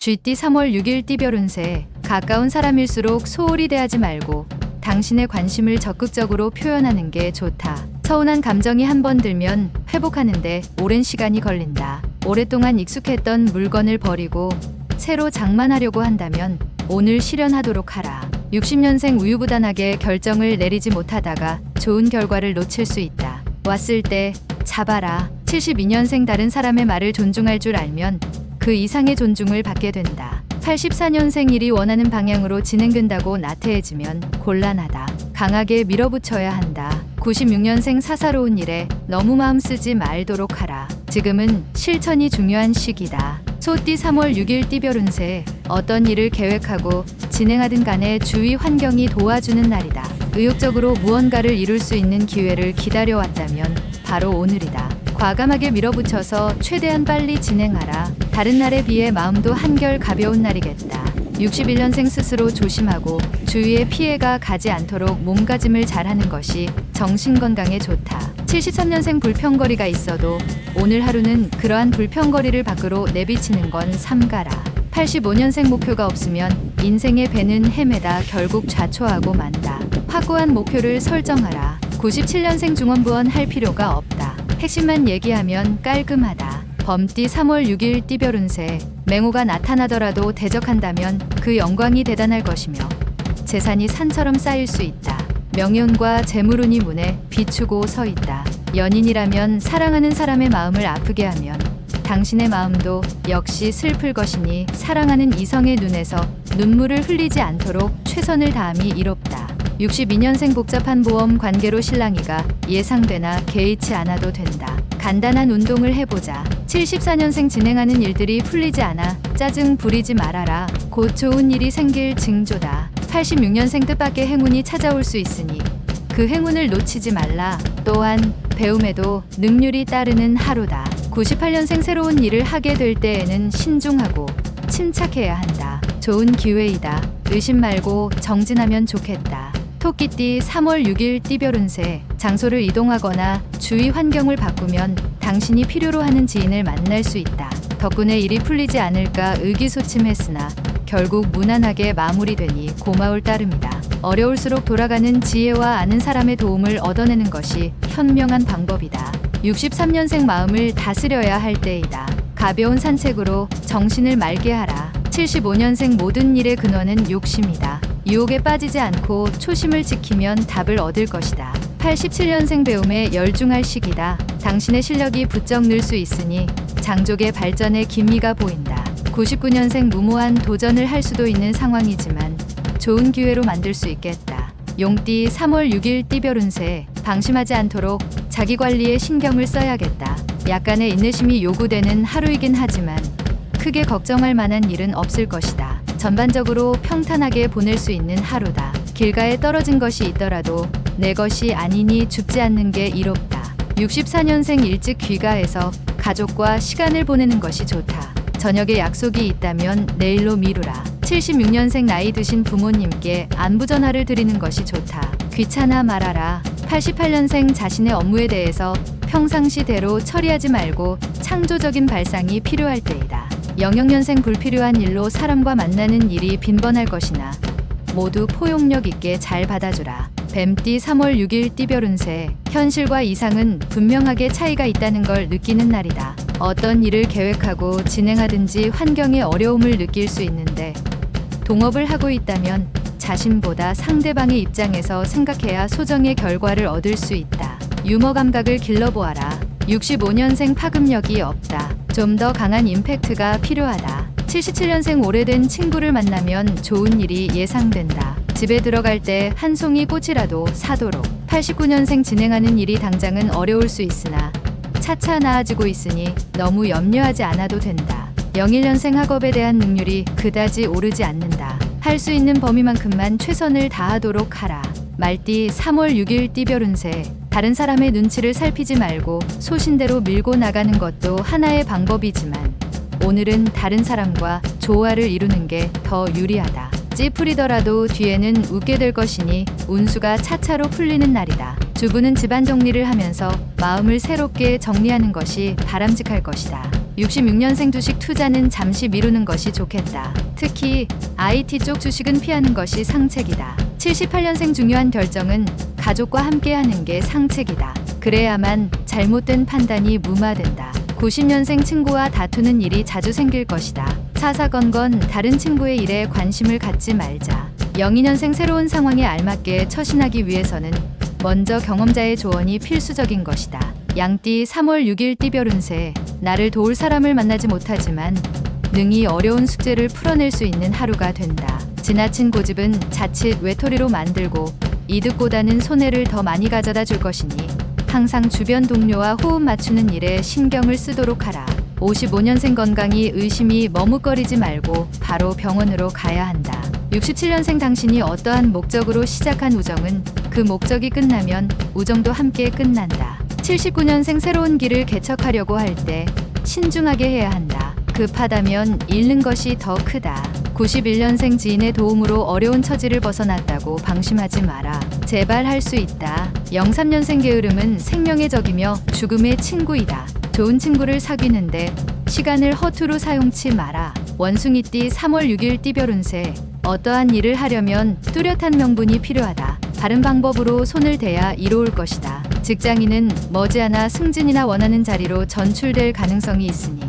쥐띠 3월 6일 띠별 운세. 가까운 사람일수록 소홀히 대하지 말고 당신의 관심을 적극적으로 표현하는 게 좋다. 서운한 감정이 한번 들면 회복하는데 오랜 시간이 걸린다. 오랫동안 익숙했던 물건을 버리고 새로 장만하려고 한다면 오늘 실현하도록 하라. 60년생 우유부단하게 결정을 내리지 못하다가 좋은 결과를 놓칠 수 있다. 왔을 때 잡아라. 72년생 다른 사람의 말을 존중할 줄 알면 그 이상의 존중을 받게 된다. 84년생 일이 원하는 방향으로 진행된다고 나태해지면 곤란하다. 강하게 밀어붙여야 한다. 96년생 사사로운 일에 너무 마음 쓰지 말도록 하라. 지금은 실천이 중요한 시기다. 소띠 3월 6일 띠별 운세. 어떤 일을 계획하고 진행하든 간에 주위 환경이 도와주는 날이다. 의욕적으로 무언가를 이룰 수 있는 기회를 기다려왔다면 바로 오늘이다. 과감하게 밀어붙여서 최대한 빨리 진행하라. 다른 날에 비해 마음도 한결 가벼운 날이겠다. 61년생 스스로 조심하고 주위에 피해가 가지 않도록 몸가짐을 잘하는 것이 정신건강에 좋다. 73년생 불평거리가 있어도 오늘 하루는 그러한 불평거리를 밖으로 내비치는 건 삼가라. 85년생 목표가 없으면 인생의 배는 헤매다 결국 좌초하고 만다. 확고한 목표를 설정하라. 97년생 중원부원 할 필요가 없다. 핵심만 얘기하면 깔끔하다. 범띠 3월 6일 띠별 운세. 맹호가 나타나더라도 대적한다면 그 영광이 대단할 것이며 재산이 산처럼 쌓일 수 있다. 명예운과 재물운이 문에 비추고 서 있다. 연인이라면 사랑하는 사람의 마음을 아프게 하면 당신의 마음도 역시 슬플 것이니 사랑하는 이성의 눈에서 눈물을 흘리지 않도록 최선을 다함이 이롭다. 62년생 복잡한 보험 관계로 실랑이가 예상되나 개의치 않아도 된다. 간단한 운동을 해보자. 74년생 진행하는 일들이 풀리지 않아 짜증 부리지 말아라. 곧 좋은 일이 생길 징조다. 86년생 뜻밖의 행운이 찾아올 수 있으니 그 행운을 놓치지 말라. 또한 배움에도 능률이 따르는 하루다. 98년생 새로운 일을 하게 될 때에는 신중하고 침착해야 한다. 좋은 기회이다. 의심 말고 정진하면 좋겠다. 토끼띠 3월 6일 띠별 운세. 장소를 이동하거나 주위 환경을 바꾸면 당신이 필요로 하는 지인을 만날 수 있다. 덕분에 일이 풀리지 않을까 의기소침했으나 결국 무난하게 마무리되니 고마울 따름이다. 어려울수록 돌아가는 지혜와 아는 사람의 도움을 얻어내는 것이 현명한 방법이다. 63년생 마음을 다스려야 할 때이다. 가벼운 산책으로 정신을 맑게 하라. 75년생 모든 일의 근원은 욕심이다. 유혹에 빠지지 않고 초심을 지키면 답을 얻을 것이다. 87년생 배움에 열중할 시기다. 당신의 실력이 부쩍 늘 수 있으니 장족의 발전에 기미가 보인다. 99년생 무모한 도전을 할 수도 있는 상황이지만 좋은 기회로 만들 수 있겠다. 용띠 3월 6일 띠별 운세. 방심하지 않도록 자기 관리에 신경을 써야겠다. 약간의 인내심이 요구되는 하루이긴 하지만 크게 걱정할 만한 일은 없을 것이다. 전반적으로 평탄하게 보낼 수 있는 하루다. 길가에 떨어진 것이 있더라도 내 것이 아니니 줍지 않는 게 이롭다. 64년생 일찍 귀가해서 가족과 시간을 보내는 것이 좋다. 저녁에 약속이 있다면 내일로 미루라. 76년생 나이 드신 부모님께 안부 전화를 드리는 것이 좋다. 귀찮아 말아라. 88년생 자신의 업무에 대해서 평상시대로 처리하지 말고 창조적인 발상이 필요할 때이다. 00년생 불필요한 일로 사람과 만나는 일이 빈번할 것이나 모두 포용력 있게 잘 받아주라. 뱀띠 3월 6일 띠별 운세. 현실과 이상은 분명하게 차이가 있다는 걸 느끼는 날이다. 어떤 일을 계획하고 진행하든지 환경에 어려움을 느낄 수 있는데 동업을 하고 있다면 자신보다 상대방의 입장에서 생각해야 소정의 결과를 얻을 수 있다. 유머 감각을 길러보아라. 65년생 파급력이 없다. 좀 더 강한 임팩트가 필요하다. 77년생 오래된 친구를 만나면 좋은 일이 예상된다. 집에 들어갈 때 한 송이 꽃이라도 사도록. 89년생 진행하는 일이 당장은 어려울 수 있으나 차차 나아지고 있으니 너무 염려하지 않아도 된다. 01년생 학업에 대한 능률이 그다지 오르지 않는다. 할 수 있는 범위만큼만 최선을 다하도록 하라. 말띠 3월 6일 띠별 운세. 다른 사람의 눈치를 살피지 말고 소신대로 밀고 나가는 것도 하나의 방법이지만 오늘은 다른 사람과 조화를 이루는 게 더 유리하다. 찌푸리더라도 뒤에는 웃게 될 것이니 운수가 차차로 풀리는 날이다. 주부는 집안 정리를 하면서 마음을 새롭게 정리하는 것이 바람직할 것이다. 66년생 주식 투자는 잠시 미루는 것이 좋겠다. 특히 IT 쪽 주식은 피하는 것이 상책이다. 78년생 중요한 결정은 가족과 함께 하는 게 상책이다. 그래야만 잘못된 판단이 무마된다. 90년생 친구와 다투는 일이 자주 생길 것이다. 사사건건 다른 친구의 일에 관심을 갖지 말자. 02년생 새로운 상황에 알맞게 처신하기 위해서는 먼저 경험자의 조언이 필수적인 것이다. 양띠 3월 6일 띠별 운세. 나를 도울 사람을 만나지 못하지만 능히 어려운 숙제를 풀어낼 수 있는 하루가 된다. 지나친 고집은 자칫 외톨이로 만들고 이득보다는 손해를 더 많이 가져다 줄 것이니 항상 주변 동료와 호흡 맞추는 일에 신경을 쓰도록 하라. 55년생 건강이 의심이 머뭇거리지 말고 바로 병원으로 가야 한다. 67년생 당신이 어떠한 목적으로 시작한 우정은 그 목적이 끝나면 우정도 함께 끝난다. 79년생 새로운 길을 개척하려고 할 때 신중하게 해야 한다. 급하다면 잃는 것이 더 크다. 91년생 지인의 도움으로 어려운 처지를 벗어났다고 방심하지 마라. 제발 할 수 있다. 03년생 게으름은 생명의 적이며 죽음의 친구이다. 좋은 친구를 사귀는데 시간을 허투루 사용치 마라. 원숭이띠 3월 6일 띠별 운세. 어떠한 일을 하려면 뚜렷한 명분이 필요하다. 바른 방법으로 손을 대야 이로울 것이다. 직장인은 머지않아 승진이나 원하는 자리로 전출될 가능성이 있으니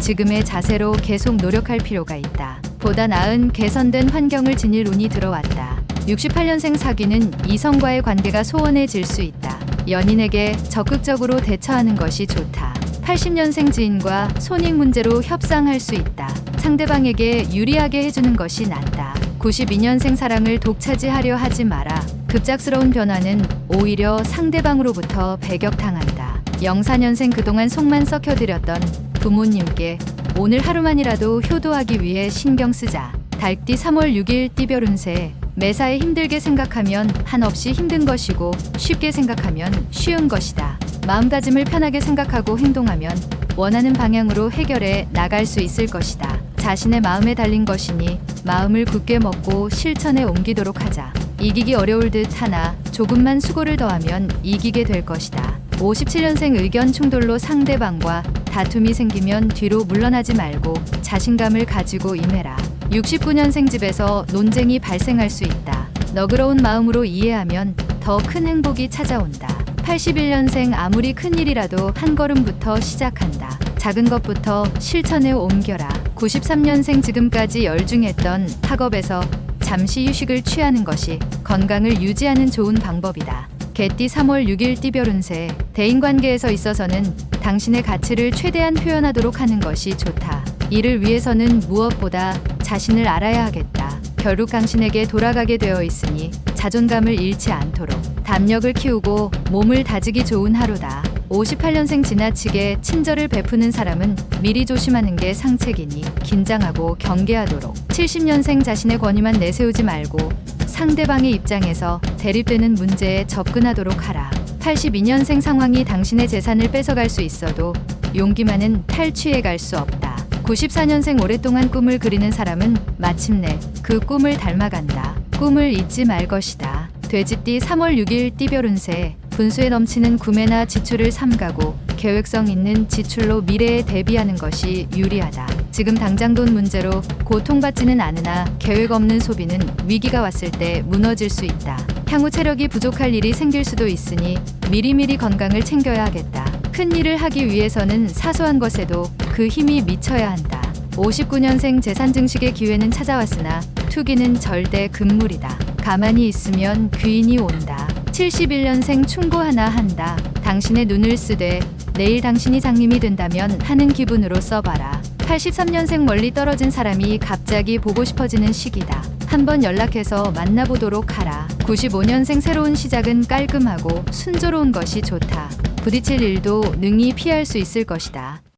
지금의 자세로 계속 노력할 필요가 있다. 보다 나은 개선된 환경을 지닐 운이 들어왔다. 68년생 사귀는 이성과의 관계가 소원해질 수 있다. 연인에게 적극적으로 대처하는 것이 좋다. 80년생 지인과 손익 문제로 협상할 수 있다. 상대방에게 유리하게 해주는 것이 낫다. 92년생 사랑을 독차지하려 하지 마라. 급작스러운 변화는 오히려 상대방으로부터 배격당한다. 04년생 그동안 속만 썩혀드렸던 부모님께 오늘 하루만이라도 효도하기 위해 신경 쓰자. 달띠 3월 6일 띠별 운세. 매사에 힘들게 생각하면 한없이 힘든 것이고 쉽게 생각하면 쉬운 것이다. 마음가짐을 편하게 생각하고 행동하면 원하는 방향으로 해결해 나갈 수 있을 것이다. 자신의 마음에 달린 것이니 마음을 굳게 먹고 실천에 옮기도록 하자. 이기기 어려울 듯 하나 조금만 수고를 더하면 이기게 될 것이다. 57년생 의견 충돌로 상대방과 다툼이 생기면 뒤로 물러나지 말고 자신감을 가지고 임해라. 69년생 집에서 논쟁이 발생할 수 있다. 너그러운 마음으로 이해하면 더 큰 행복이 찾아온다. 81년생 아무리 큰 일이라도 한 걸음부터 시작한다. 작은 것부터 실천에 옮겨라. 93년생 지금까지 열중했던 학업에서 잠시 휴식을 취하는 것이 건강을 유지하는 좋은 방법이다. 개띠 3월 6일 띠별 운세. 대인관계에서 있어서는 당신의 가치를 최대한 표현하도록 하는 것이 좋다. 이를 위해서는 무엇보다 자신을 알아야 하겠다. 결국 당신에게 돌아가게 되어 있으니 자존감을 잃지 않도록 담력을 키우고 몸을 다지기 좋은 하루다. 58년생 지나치게 친절을 베푸는 사람은 미리 조심하는 게 상책이니 긴장하고 경계하도록. 70년생 자신의 권위만 내세우지 말고 상대방의 입장에서 대립되는 문제에 접근하도록 하라. 82년생 상황이 당신의 재산을 뺏어갈 수 있어도 용기만은 탈취해 갈 수 없다. 94년생 오랫동안 꿈을 그리는 사람은 마침내 그 꿈을 닮아간다. 꿈을 잊지 말 것이다. 돼지띠 3월 6일 띠별 운세. 분수에 넘치는 구매나 지출을 삼가고 계획성 있는 지출로 미래에 대비하는 것이 유리하다. 지금 당장 돈 문제로 고통받지는 않으나 계획 없는 소비는 위기가 왔을 때 무너질 수 있다. 향후 체력이 부족할 일이 생길 수도 있으니 미리미리 건강을 챙겨야 하겠다. 큰 일을 하기 위해서는 사소한 것에도 그 힘이 미쳐야 한다. 59년생 재산 증식의 기회는 찾아왔으나 투기는 절대 금물이다. 가만히 있으면 귀인이 온다. 71년생 충고 하나 한다. 당신의 눈을 쓰되 내일 당신이 장님이 된다면 하는 기분으로 써봐라. 83년생 멀리 떨어진 사람이 갑자기 보고 싶어지는 시기다. 한번 연락해서 만나보도록 하라. 95년생 새로운 시작은 깔끔하고 순조로운 것이 좋다. 부딪힐 일도 능히 피할 수 있을 것이다.